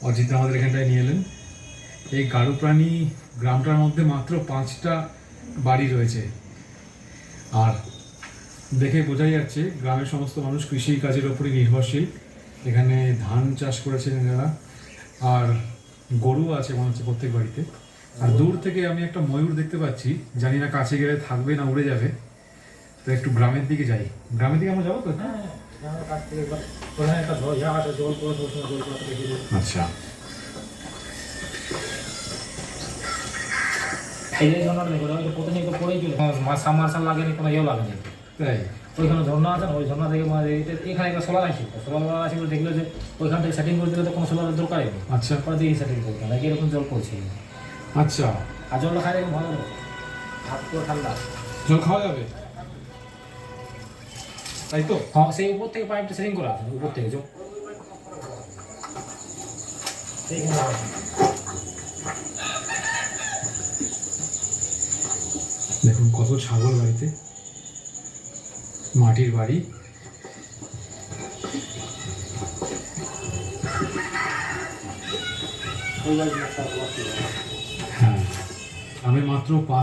অজিত আমাদের এখানটায় নিয়ে এলেন। এই গাড়ুপ্রাণী গ্রামটার মধ্যে মাত্র 5টা বাড়ি রয়েছে, আর দেখে বোঝাই যাচ্ছে গ্রামের সমস্ত মানুষ কৃষি কাজের ওপরই নির্ভরশীল। এখানে ধান চাষ করেছেন এনারা, আর গরু আছে মনে হচ্ছে প্রত্যেক বাড়িতে। আর দূর থেকে আমি একটা ময়ূর দেখতে পাচ্ছি, জানি না কাছে গেলে থাকবে না উড়ে যাবে। তো একটু গ্রামের দিকে যাই। গ্রামের দিকে আমরা যাবো তো? আচ্ছা, এই যে ঝর্ণাটা দেখো, ওই তো প্রতিদিন তো পড়েই চলে সাবমার্শাল লাগেনি, কোনো ইয়েও লাগেনি। তাই ওইখানে ঝর্ণা আছে না, ওই ঝর্ণা থেকে এখানে একটা সোলার আছে, সোলার আছে বলে দেখলো যে ওইখান থেকে সেটিং করে দিলে তো কোনো সোলারের দরকারই নেই। আচ্ছা, পরে দিয়ে সেটিং করতে নাকি এরকম জল পড়ছে। আচ্ছা, আর জলটা খাই দেখুন ভালো, হাত পুরো ঠান্ডা। জল খাওয়া যাবে তাই তো? হ্যাঁ, সেই উপর থেকে পাইপটা সেটিং করা আছে, উপর থেকে জল দেখুন কত ছাগল বাড়িতে, মাটির বাড়ি। হ্যাঁ, আমি মাত্র 5